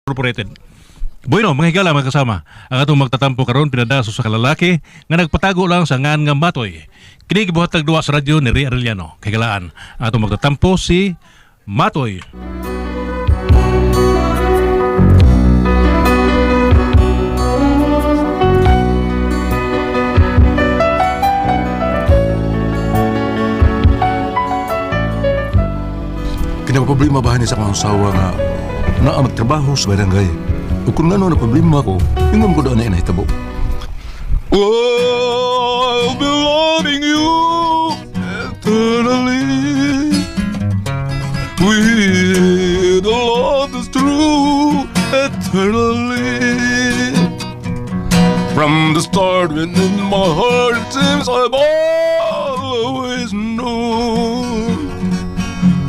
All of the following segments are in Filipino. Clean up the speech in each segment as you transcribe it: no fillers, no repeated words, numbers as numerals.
Incorporated. Bueno, mga higala mga kasama, ang atong magtatampo karon pinadaso sa kalalaki nga nagpatago lang sa ngan nga Matoy. Kini gibuhatag duwa sa radyo ni Ray Arellano. Kahigalaan, ang atong magtatampo si Matoy. Kinapaproblema ba ni sa akong asawa nga na magtrabaho sa barangay? O kung ano na problema ko, ingon ko doon na inahitabo. I'll be loving you eternally with a love that's true eternally. From the start when in my heart it seems I've always known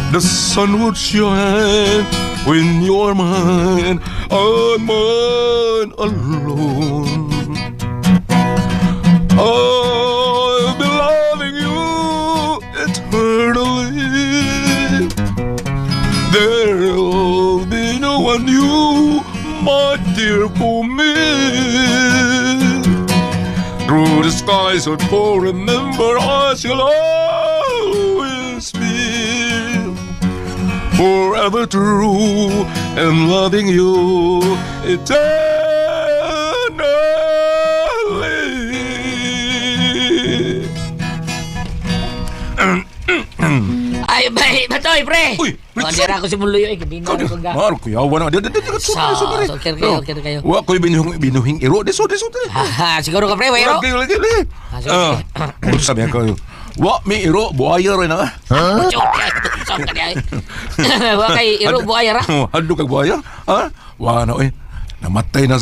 the sun would shine when you're mine, I'm mine alone. I'll be loving you eternally. There'll be no one new, my dear, for me. Through the skies I'll remember I shall always be forever true and loving you eternally. Ay, batoy, pre! Uy, Hindi ako si Muluyo, kabino ko ga. Maro ko yawa na. So, okay kayo. Wa ko'y binuhing iro. Deso. Siguro ka, pre, wero? Lagi. Sabi ko, wa mi iro, buhaya rin na. Wa kay iro buhaya ra. Hado kag buhaya? Ha? Wa na eh. Namatay na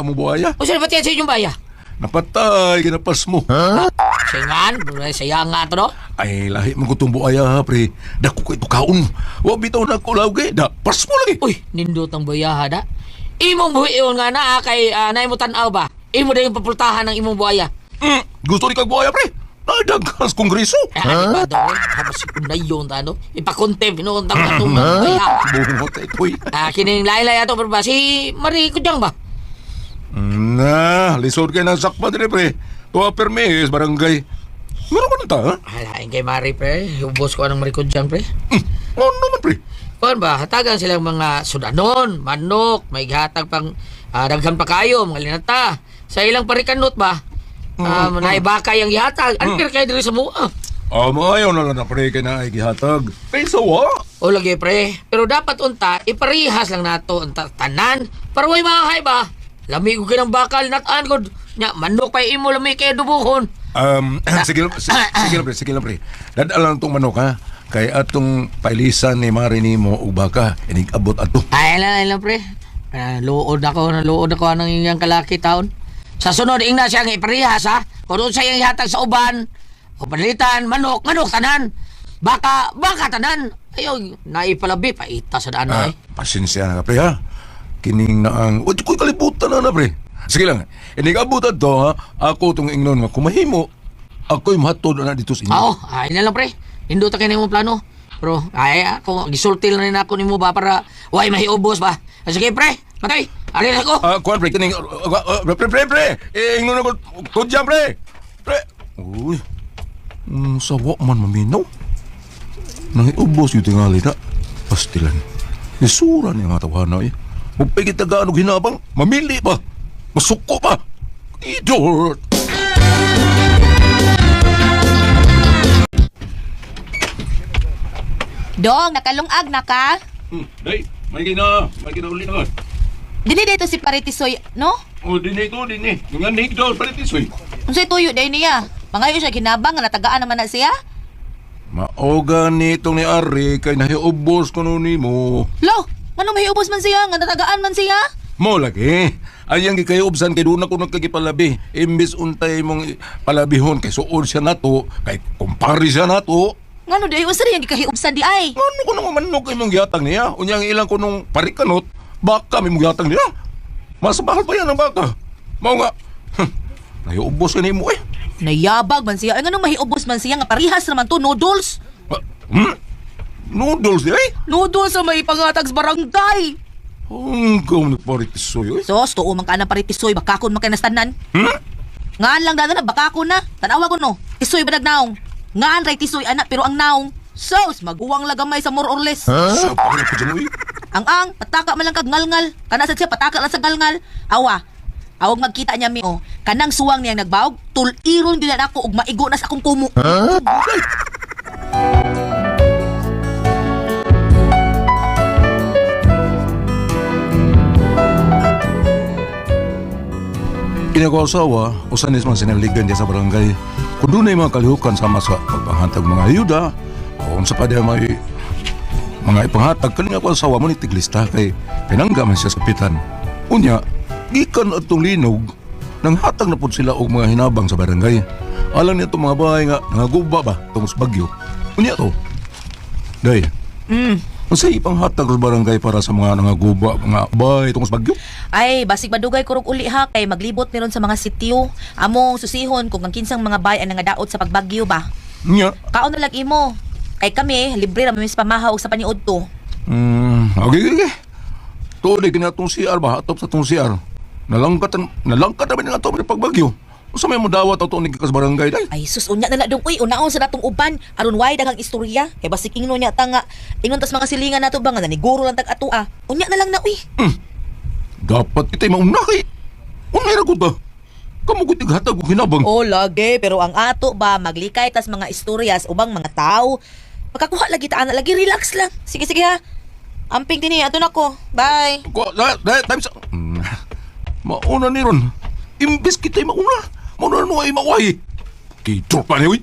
mo buhaya. O sino ba tiyan sa inyong baya? Napatay, kinapas mo. Singan, sayang nga to, no? Ay, lahi mo kutong buhaya, pre. Dako ko ito kaon. Wa bitaw na ko lawgi. Da, pas mo lagi. Uy, nindot ang buhaya, da. Imong buhiyon nga na, kay naay mo tanaw ba? Imo na yung papultahan ng imong buhaya. Gusto ni kag buhaya, pre. Nadagas kongreso. Ba daw, habas si Kunayon, ano? Ipakontem, pinuuntang katong buhaya. Bungot ito'y. Kining laylay ato, pero ba? Si Marie Kudyang ba? Na, lisod kayo ng sakpa din, pre. Tuwa permis, barangay. Meron ka nanta, ha? Halain kay Marie, pre. Ubos ko ng Marie Kudyang, pre. Ano naman, pre? Kuan ba, hatagan silang mga sudanon, manok, may gihatag pang daghan pa kayo, mga linata. Sa ilang parikanot ba, naibaka yung gihatag. Ano kayo diri sa mua? Maayaw na lang na, pre, kaya na ay gihatag. Peso, wa? O lagi, pre. Pero dapat unta, iparihas lang nato unta tanan. Para way mahay ba? Lami ko kinang bakal, nataan ko. Nya, manok pa imo lami kayo dubuhon. Sige lang, pre. Dadaan lang itong manok, ha? Kaya atong pailisan ni Mari ni mo ubaka, inig-abot ato. Ay lang, pre. Luod ako ng inyong kalaki taon. Sa sunod, ingna siyang iparihas, ha? Kung doon siyang ihatag sa uban, o panalitan, manok, tanan. Baka, tanan. Ayaw, naipalabi, paita sa daan na, Pasensya na ka, pre, ha? Kining na ang... Wadi ko'y kalibutan na, pre. Sige lang, inig-abot ato, ha? Ako itong ingnon nga, kumahimo, ako'y mahatod na dito sa inyo. Oo, ay na lang, pre. Hindi ta kayo plano. Pero, ako, gisultil na rin ako ni mo ba para, way, mahiubos ba? Sige, pre, matay, alin ako. Kuhan, pre, kining... Pre! Ingnon ako, kudyan, pre! Pre! Uy, sawa man maminaw. Nangiubos yung tingali na. Pastilan. Isura niya nga tawahan na, Magpigit na gaano hinabang, mamili pa. Masuko pa. Idiot! Dong, nakalungag na ka? Day, may kinauli na. Dili dito si Paritisoy, no? O, dini. Nga nih daw, palitis, Unsay tuyo day niya? Pangayo siya ginabang nga natagaan naman na siya? Maoga nitong ni Ari kay nahiubos ko nun ni mo. Lo, ngano mahiubos man siya nga natagaan man siya? Mo lagi. Ayang gikayubsan kay doon ako nagkagipalabi. Imbis untay mong palabihon kay suod siya nato, kay kumpari siya nato. Ngano day usa rin gikahiubsan di ay? Ano ko nung manok kay mong gihatag niya? Unyang ilang ko nung parikanot, baka may mong gihatag niya. Mas mahal pa yan ang baka. Mao nga. Nahiubos ka ni mo Nayabag man siya. Ay ngano mahiubos man siya nga parihas naman to noodles. Noodles di ay? Noodles sa may pangatag sa barangay. Hanggang nagparitisoy, eh. Sos, tuo man ka na paritisoy, bakakon man kay nastanan. Ngaan lang dada na, bakakon na. Tanawa ko no, tisoy ba nagnaong? Ngaan ray tisoy anak, pero ang naong. Sos, maguwang lagamay sa more or less. Sa pa ko dyan, eh. Ang, pataka man lang kag ngalngal. Kana sa siya, pataka lang sa ngalngal. Awa, awag magkita niya mi, oh. Kanang suwang niyang nagbaog, tuliron gila na ako ug maigo na sa akong kumo. Kinakasawa, usanis man sinaligan diya sa barangay. Kung doon ay mga kalihukan sama sa pagpanghatag mga ayuda, o kung sa pa diya may mga ipanghatag, kalinga ko asawa mo ni tiglista kay pinangga man siya sa pitan. Unya, gikan at itong linog, nang hatag na po sila og mga hinabang sa barangay. Alam niya itong mga bahay nga, nangaguba ba, tungos bagyo. Unya to, day, ang sa ipanghatag sa barangay para sa mga nangaguba, mga bahay tungos bagyo. Ay, basig madugay kurog uli ha, kay maglibot meron sa mga sityo. Among susihon kung ang kinsang mga bayan ang nangadaot sa pagbagyo ba. Unya, Kaon na lang imo. Kay kami, libre ra mis pamahaw sa paniud to. okay. Tuloy ka na itong CR ba? Atop sa itong CR. Nalangkat namin na ito ng pagbagyo. Sa may mudawat ito ni Kikas Barangay day. Ay, sus, unya na lang uy, unaon sa natong uban. Aron why daghang istorya. Kay basig ingno niya tanga. Ingon tas mga silingan nato ba nga naniguro lang tag atua. Unya na lang na uy. Dapat itay mauna kay. Unay ragot ba? Kamu ko tighatag o hinabang. Oh, lagi, pero ang ato ba maglikay tas mga istoryas ubang mga tao. Makakuha lagi ta ana lagi, relax lang. Sige ha. Amping din ato na ko. Bye. Time sa... Mauna ni ron. Imbes kita'y mauna. Mauna no ay maway. Kay tropa niya, uy.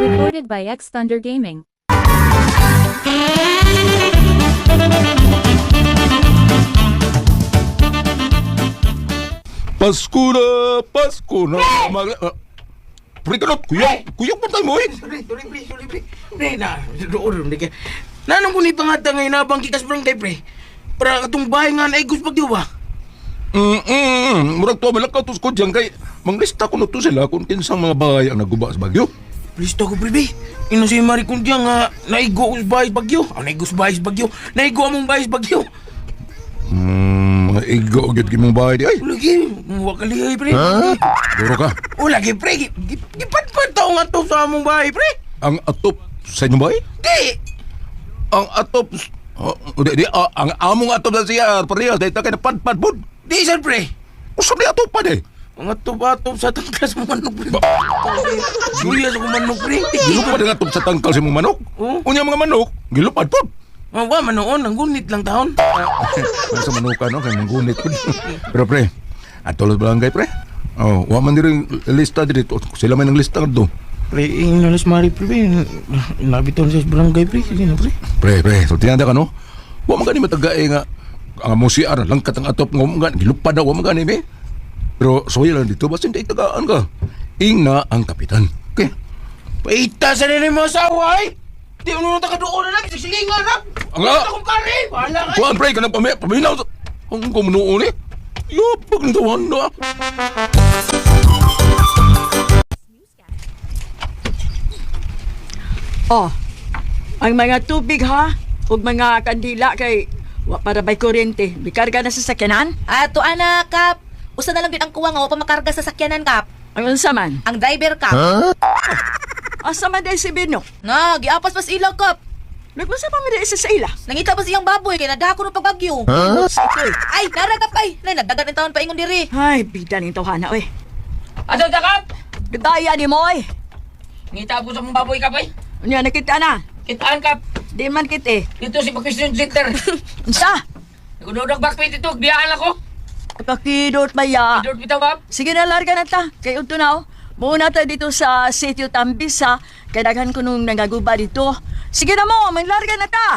Recorded by X Thunder Gaming. Pasko na. Prikanot, kuyok pa tayo mo, eh. Pre, doon ka. Nanong ko ni pangata ngayon na bang kikas barangay, pre? Para katong bahay nga na igos pag di ba? Murag to, malakaw to ko dyan kay manglista ko na to sila kung kinsang mga bahay ang naguba sa bagyo. Lista ko, pre, be. Ino si Marie Kundia nga naigo ko sa bahay sa bagyo. Naigo sa bahay sa bagyo. Naigo among bahay sa bagyo. Mga igo, gid mong bahay di ay. Lagi, wakali ay, pre. Duro ka. O, lagi, pre. Gipatpat tao nga to sa among bahay, pre. Ang atop sa inyong bahay? Di. Ang atop... ang among atop na siya, parehas, dahil tayo na padpad. Di, sir, pre. Usap na atop pa de. Mga tubatop sa tangkas mo manok, pre. Suya sa kumanok, pre. Gilupad ang atop sa tangkal sa mong manok. Oh. Unya mga manok, gilupad po. Mawa, manoon. Ang gunit lang taon. Sa manuka, no? Kaya manggunit po. Pero pre, atulad barangay, pre. Oh, waman din lista dito. Sila may ng lista nga doon. Pre, inalas mari, pre. Nabiton sa barangay, pre. Sige na, pre. Pre, so tinanda ka, no? Wa man gani matagae nga ang musiar langkat ang atop nga mga gilupad daw wa man gani me. Pero soya lang dito basta hindi tagaan ka. Ingna ang kapitan. Okay. Paita sa nila mo asawa, eh. Di mo nang doon na lang. Silingan na. Ang nga. Akong kari. Bahala ka. Kuan pre kanang paminaw sa ang kumunoon eh. Yo, pag natawa na. Oh, ang mga tubig ha, ug mga kandila kay wa para bay kuryente. Bikarga na sa sakyanan. Ato anak, kap. Usa na lang din ang kuwang nga wa pa makarga sa sakyanan, kap. Ang unsa man? Ang driver, kap. Asa man day si Bino? Na, giapas pas ilang, kap. Nagpasa pa mi sa ila. Nangita pa siyang baboy kay nadako ng pagbagyo. Sa itoy. Ay, naragap kay. Nay, nagdagan ng taon pa ingon diri. Ay, bida ning tawhana oy. Ato, dakap. Dagaya ni mo oy. Ngita po sa mong baboy, kap, eh. Unya nakita na. Kitaan, kap. Di man kit eh. Dito si Christian Center. Unsa? Nagudodog backpit ito. Biyaan ako. Kakidot maya. Idort bitaw, kap. Sige na larga na ta. Kay udto na oh. Muna ta dito sa Sitio Tambisa. Kay daghan ko nung nangaguba dito. Sige na mo, may larga na ta.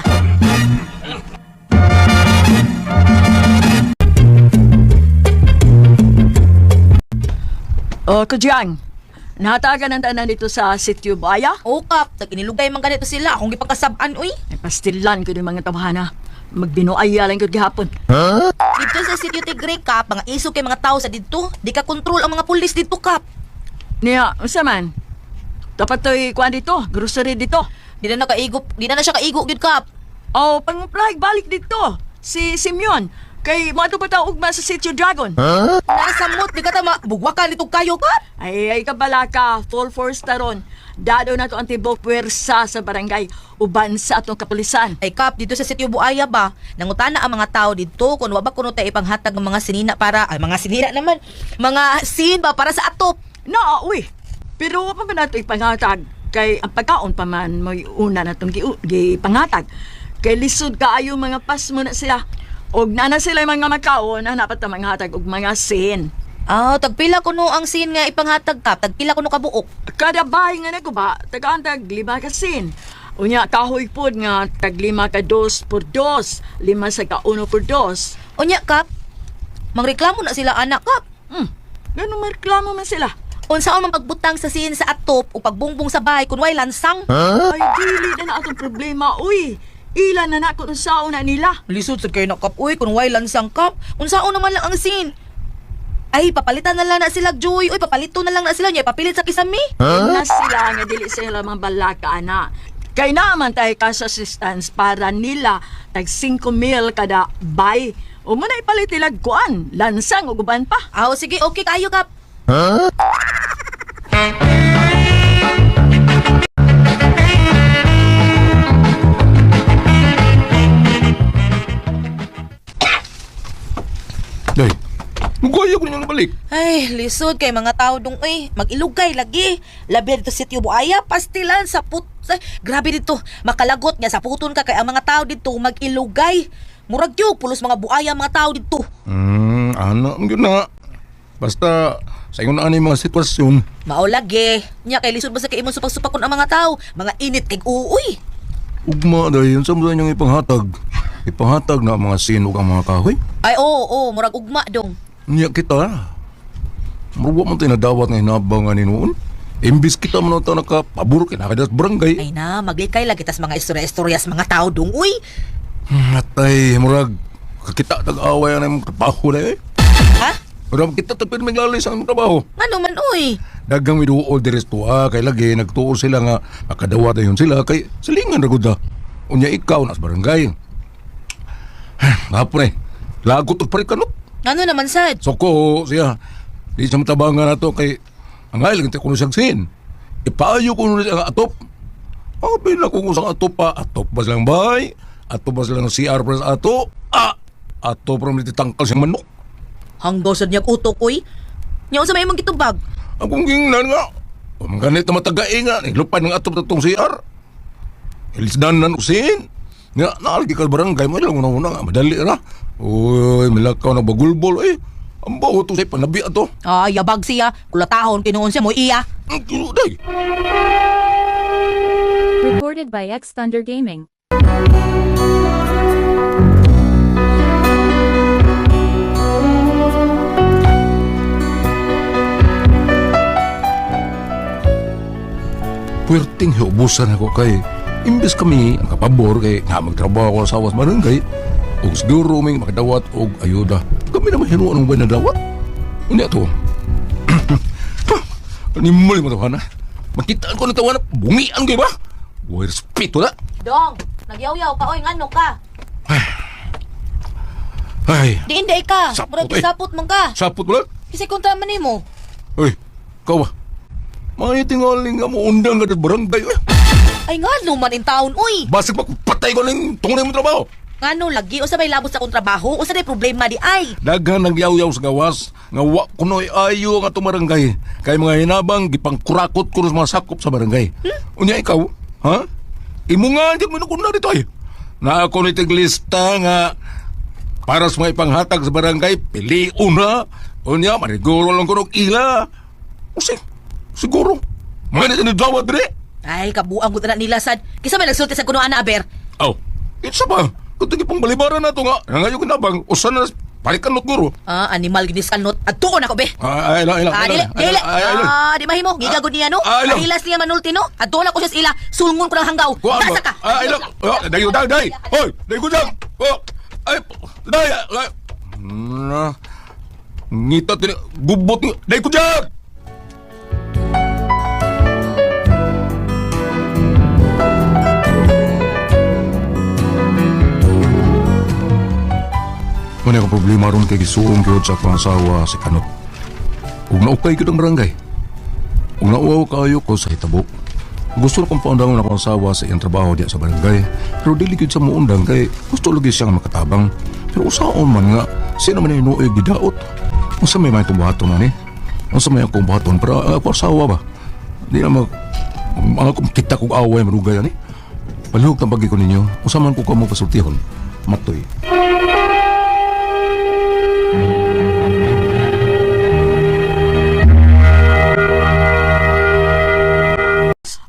Oh, Kudyang. Nahatagan ang tanan dito sa Sitio Baya. O, kap. Taginilugay man ganito sila. Akong gipagkasabaan, uy. Ay, pastilan ko yung mga tawhana. Magbinuaya lang ko gihapon. Dito sa Sitio Tigre, kap. Mga iso kay mga tao sa dito. Di ka kontrol ang mga pulis dito, kap. Niya, unsa man? Dapat to'y kuhan dito, grocery dito. Di na siya kaigo, gid, kap. Oh, panguplay balik dito. Si Simeon. Kay mga ito pa ugma sa Sitio Dragon. Nasamot, di ka tama. Bugwakan itong kayo ka. Ay kabala ka. Full force taron. Dado na to ang tibok puwersa sa barangay. Uban sa atong kapulisan. Ay Kap, dito sa Sitio Buaya ba, nangutana ang mga tao dito kung waba kuno tayo ipanghatag ng mga sinina para, ay mga sinina naman, mga sin ba para sa atop. No, uy. Pero pa ba nato ipangatag? Kay ang pagkaon pa man may una na itong gipangatag. Kay lisod kaayo mga pas mo na sila. Og nana sila yung mga makaon na napat na manghatag og mga sin. Tagpila kuno ang sin nga ipanghatag Kap, tagpila kuno ka buok. Kada bahay nga nako ba, tagaan-tag 5 ka sin. Unya kahoy pod nga tag 5 ka 2 por 2, 5 sa ka 1 por 2. Unya Kap, mangreklamo na sila anak Kap. Ganun mareklamo man sila. Unsaon man pagbutang sa sin sa atop o pagbungbong sa bahay kun way lansang. Ay dili na atong problema, uy. Ilan na nako sa una nila. Lisod sa kayo na Kap, uy, kun way lansang Kap. Unsaon naman lang ang sin. Ay, papalitan na lang na sila, Joy. Uy, papalito na lang na sila. Uy, papilit sa kisami. Na sila nga dili sila mga balaka ana. Kay naman tayo cash assistance para nila tag 5,000 kada bay. O muna ipalit nila kuan, lansang o guban pa. Sige, okay kayo Kap. Day, magkaya ko niyang nabalik. Ay, lisod kay mga tao dong, uy. Mag-ilugay lagi. Labi dito sa Sitio Buaya, pastilan sa Ay, grabe dito. Makalagot nga sa puton ka kay ang mga tao dito mag-ilugay. Murag yung pulos mga buaya mga tao dito. Ano, yun na. Basta, sa inyo na ano yung mga sitwasyon. Mao lagi. Nya kay lisod ba sa kay imong supak-supakon ang mga tao? Mga init kay uuy. Ugma, day, yun sa mga niyang ipanghatag. Ipanghatag na ang mga sinog ang mga kahoy. Ay, oo, murag ugma dong. Niya kita. Maruwa man tayo nadawat nga hinabang nga ni noon. Imbis kita man ito nakapaburo kinakadas barangay. Ay na, maglikay lagi tas mga istorya-istoryas mga tao dong, uy. Atay, murag, kakita tag-away na yung trabaho na eh. Ha? Murag kita tapin maglalay sa trabaho. Ano man, uy? Dagang widuol deres to kay lagi nagtuol sila nga makadawat na yun sila kay silingan na gud. Unya ikaw nas barangay. Hapon eh, lagot og parikanot. Ano naman, sad? So ko siya, di sa matabangan na to kay ang ngayon kaya kuno siyang sin. Ipaayo ko na siya atop. Abi na kung usang atop pa, atop ba silang bahay? Atop ba silang CR para sa ato? Atop para tangkal siyang manok. Hanggaw sad niya utok, uy. Nya sa may mong gitubag. Ang kung gingnan nga, ang ganit na matagay nga, nilupay ng atop na itong CR. Ilisdan na usin. Nga, naalagi ka barangay mo, ilang una-una nga, madali na. Uy, milakaw na bagulbol, eh. Ang baho ito sa'y panabi ato. Yabag siya. Kulatahon, kinuon siya mo, iya. Ang kinuday. Recorded by X Thunder Gaming. Puwerting hiubusan ako kay imbes kami ang kapabor kay nga magtrabaho ako sa awas barangay o siguro may makadawat o ayuda kami naman hinuan ng buwan na dawat hindi ato animal mo tawanan makitaan ko na tawanan bungian kayo ba buhay respeto na Dong, nagyaw-yaw ka, oy, ngano ka? ay Di inday ka. Sapot, Murag sapot man ka. sapot mo lang Kasi kontra man nimo. ay ikaw ba mga tingaling nga mo undang ka sa barangay Ay ngano man in taon, uy. basig patay ko ng tunay mo trabaho Ngano lagi o sa may labot sa akong trabaho o sa may problema di ay. Daghan nagyaw-yaw sa gawas nga wa kunoy ayo nga tumarangay kay mga hinabang gipangkurakot ko sa mga sakop sa barangay. Unya ikaw, ha? Imo nga di mo na dito ay. Na ako ni tiglista nga para sa mga ipanghatag sa barangay pili una. Unya maniguro lang kuno ila. Usi, siguro. Mga ni dawat dire. Ay kabuang gud na nila sad. Kisa may nagsulti sa kuno ana aber. Aw, itsa ba? Kung tingin pang balibaran na ito nga, ngayon kinabang, usan na palikanot guro. Animal ginis kanot. Adtuon ako be. Ay, Dili. Di mahimo. Gigagod niya no. Ay, Pahilas niya manulti no. Adtuon ako siya sa ila. Sulngon ko ng hanggaw. Dasa ka. Ay, dayo, day. Hoy, dayo ko dyan. Ay, day. Ngita, gubot. Dayo ko dyan. Wala ka problema ron kay gisuong gyud sa akong asawa si Kanot. Ug naukay gyud ang barangay. Ug nauwaw kaayo ko sa hitabo. Gusto na kong paundangon akong asawa sa iyang trabaho diya sa barangay. Pero dili gyud sa muundang kay gusto lagi siyang makatabang. Pero usaon man nga, siya naman ay inuoy gidaot. Unsa may tubuhaton man unsa may akong buhaton para ako asawa ba? Di na akong kita kong away marugay ani. Palihog ang pagi ko ninyo. Unsa man ko kamo pasultihon. Matoy.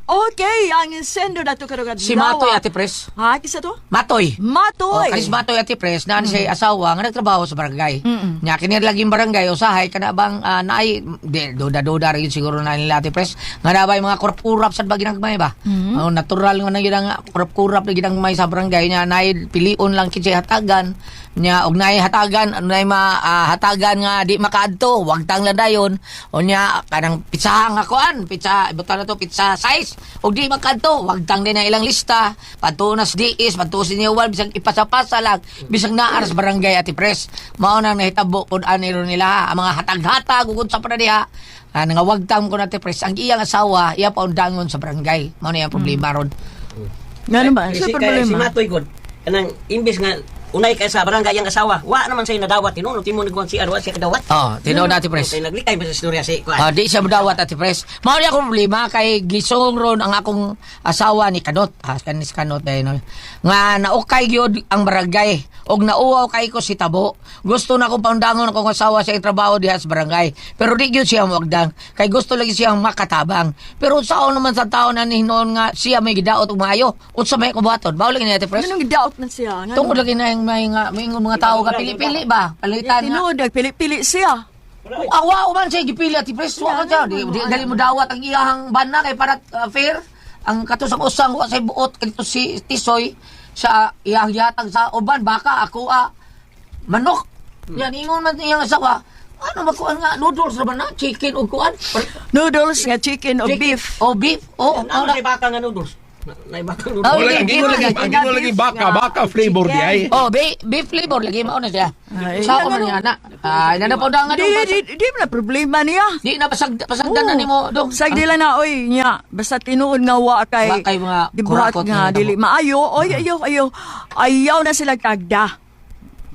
Okay, ang sendo na to karugad. Si Matoy, Ate Pres. Ha, kisa to? Matoy. Matoy. Kanis Matoy, Ate Pres, na siya asawa nga nagtrabaho sa barangay. Nya kini laging barangay usahay kana bang naay duda-duda rin siguro na nila Ate Pres. Nga na ba yung mga kurap-kurap sa baginang may ba? Natural nga na yun ang kurap-kurap na ginang may sa barangay nya naay pilion lang kinsi hatagan. Nya og naay hatagan, naay hatagan nga di makaadto, wag tang ladayon. O nya kanang pizza nga kuan, pizza ibutan na to pizza size. Og di makadto, wag tang din na ilang lista. Patunas diis, patuos niya wal bisag ipasa-pasa lang, bisag naar sa barangay Ate Pres. Mao nang nahitabo pud aniro nila ang mga hatag-hatag ug sa para diha. Nga wag tang ko Ate Pres, ang iyang asawa iya paundangon sa barangay. Mao na yung problema ron. Nga naman, sa Si problema. Matoy God, kanang imbis nga unay ka sa barangay ang asawa, wa naman siya nadawat tinuno timo nagkuan si Arwa siya kadawat. Oh, tinuod Ate Pres. Kay naglikay ba sa istorya si kuan. Di siya madawat Ate Pres. Mao niya akong problema kay gisong ron ang akong asawa ni Kanot. Kanis Kanot no. Nga naukay gyud ang barangay og nauwaw kay ko si Tabo. Gusto na akong paundangon akong asawa sa trabaho diha sa barangay. Pero di gyud siya magdang kay gusto lagi siyang makatabang. Pero saon naman sa taon na hinuon nga siya may gidaot og maayo. Unsa may kubuhaton? Bawal ni Ate Pres. Anong doubt na siya? Tungkol lagi na yung may mga tao ka pili-pili ba? Palitan nga. Tinuod, pili-pili siya. Awa man siya gipili Ate Pres. Wa ka siya. Dali mo dawat ang iyahang bana kay para fair. Ang katusang usang wa say buot kito si Tisoy sa iyang yatag sa uban baka ako manok. Yan ingon man iyang asawa. Ano makuan nga noodles ra ba na chicken o kuan? Noodles nga chicken o beef. O beef. O Ano si baka nga noodles? Nay baka noodles. Oh, Wala ang gingo lagi, ang gingo lagi baka flavor di ay. Oh, beef flavor lagi mao na siya. Ay, Sa ano, man niya na. Ay, na po nga Di na problema niya. Di na pasagdan na nimo dong. Sag dila na oy nya basta tinuod nga wa kay Wa kay mga gibuhat kurakot nga nga dili tamo. maayo oy ayaw na sila kagda.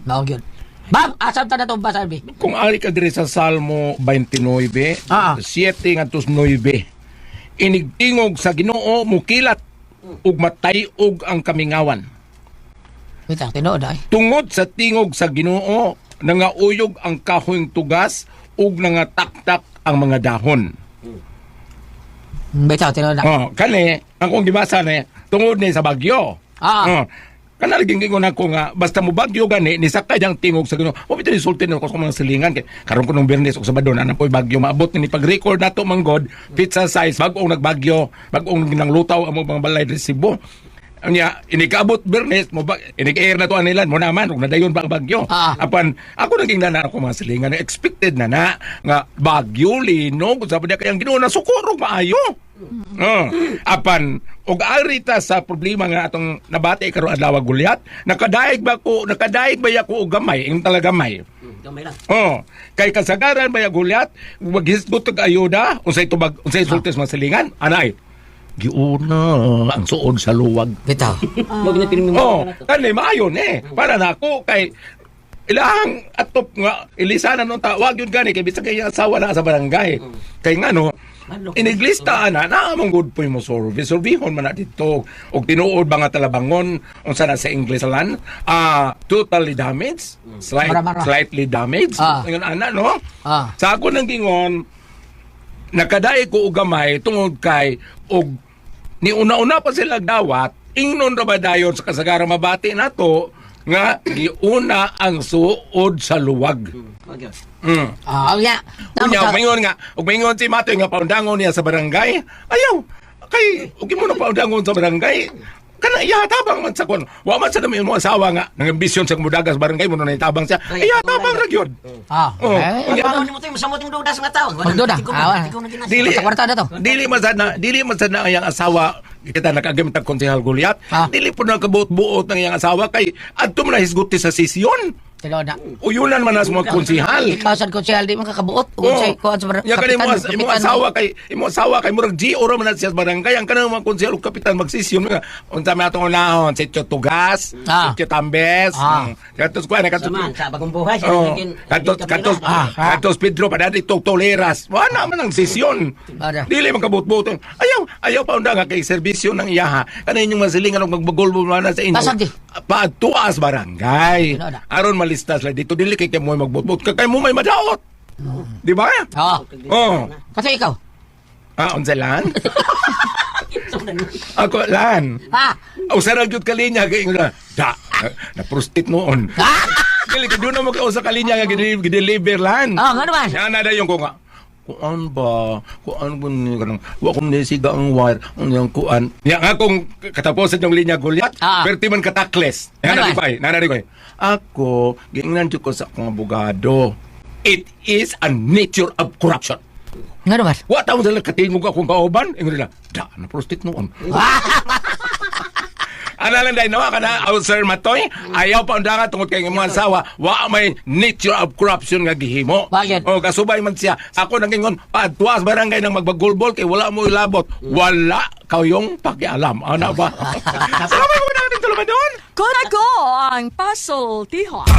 Mao gyud. Bam, asam ta na to ba sabi? Kung ari ka diri sa Salmo 29, Ah. 7 ngadtos 9, inigtingog sa Ginoo mukilat ug matay-og ang kamingawan. Wita, tinuod ay. Tungod sa tingog sa Ginoo nangauyog ang kahoyng tugas ug nangataktak ang mga dahon. Bitaw, tinuod na. Oh, kani akong gibasa ni tungod ni sa bagyo. Ah. Kana laging gingon ako nga basta mo bagyo gani ni sakay ang tingog sa Ginoo. O bitaw resulti ko sa mga silingan kay karon ko nung Biyernes ug Sabado na po'y bagyo maabot ni pag-record nato manggod pizza size bag-ong nagbagyo, bag-ong ginanglutaw ang mga balay sa Cebu. Anya inikaabot Biyernes mo ba inig-air na to anilan mo naman ug nadayon ba ang bagyo. Ah. Apan ako naging nana ako mga silingan na expected na nga bagyo linog sa padya kayang Ginoo na sukurog maayo. Apan og arita sa problema nga atong nabati karon adlaw Gulyat, nakadaig ba ako og gamay, ing talaga gamay. Gamay lang. Kay kasagaran ba ya Gulyat, maghisgot og ayuda unsay tubag unsay sultis masilingan, anay. Giuna ang suod sa luwag. Bitaw. Mo ginapiling mo. Kani maayon para nako kay ilahang atop nga ilisanan nung tawag yun gani kay bisag kay asawa na sa barangay. Kay ngano iniglista na among good po mo surveyhon man na dito og tinuod ba nga talabangon unsa na sa English lan totally damaged Mara-mara. slightly damaged ingon ana no sa ako nang gingon nakadai ko og gamay tungod kay og ni una-una pa sila dawat ingnon ra ba dayon sa kasagaran mabati nato nga giuna ang suod sa luwag. Ya. Unya, maingon si Matoy nga paundangon niya sa barangay. Ayaw, kay, ugi mo na paundangon sa barangay. Kana iyatabang man sa kon. Wa man sa dami mo asawa nga nang ambisyon sa mudagas barangay mo na itabang siya. Iyatabang ra gyud. Ano mo tayo masamot yung dudas nga taon. Magduda. Dili Sa kwarta na to. Dili man sad na ang asawa kita nakagamit ang konsehal Gulyat. Dili po nakabuot-buot ng iyang asawa kay adto man na hisguti sa sisyon. Tinood na. Uyunan man as mga konsihal. Ikaw sa konsehal di makabuot. Unsay kuan sa Ya kanimo imo asawa kay murag GO ra man siya sa barangay ang kanang mga konsehal ug kapitan magsisyon nga unsa man atong unahon Sitio Tugas, Sitio Tambes, katos kuan Sama, sa bagong buhay. katos Pedro padadi toleras. Wala man ang sesyon. Ada. Dili man kabut-buton. Ayaw pa unda nga kay serbisyo ng iyaha. Kanin yung masilingan og magbagulbo man sa inyo. Pasag di. Paadtuas barangay. Tinood na. Aron malistas lang dito dili kay mo magbutbut kay mo may madaot. Di ba? Oo. Oh. Kasi ikaw. Unsa lan? Ako lan. Ha? Usarag jud kalinya kay na na prostit noon. Dili ka doon na magkausa kalinya nga gideliver lan. Oh, nga naman. Yan na dayon ko nga. Kuan ba? Kuan ba ni kanang wa ko nisiga ang wire ang kuan. Ya nga kung katapusan yung linya Goliath, perti man katakles. Yan na di nana ko. Ako giingnan jud ko sa akong abogado. It is a nature of corruption. Nga naman. Wa taon sila katingog akong kauban. Ingon nila, na prostit noon. Ano lang dahil nawa ka na, Sir Matoy, ayaw pa undangan tungkol kay mga asawa, wa may nature of corruption nga gihimo. Bakit? O, kasubay man siya. Ako nangingon, tuwas barangay nang magbagulbol kay wala mo ilabot. Wala kayong pakialam. Ano ba? Salamat mo na ating tuluman doon. Kung ako ang puzzle, Tihon.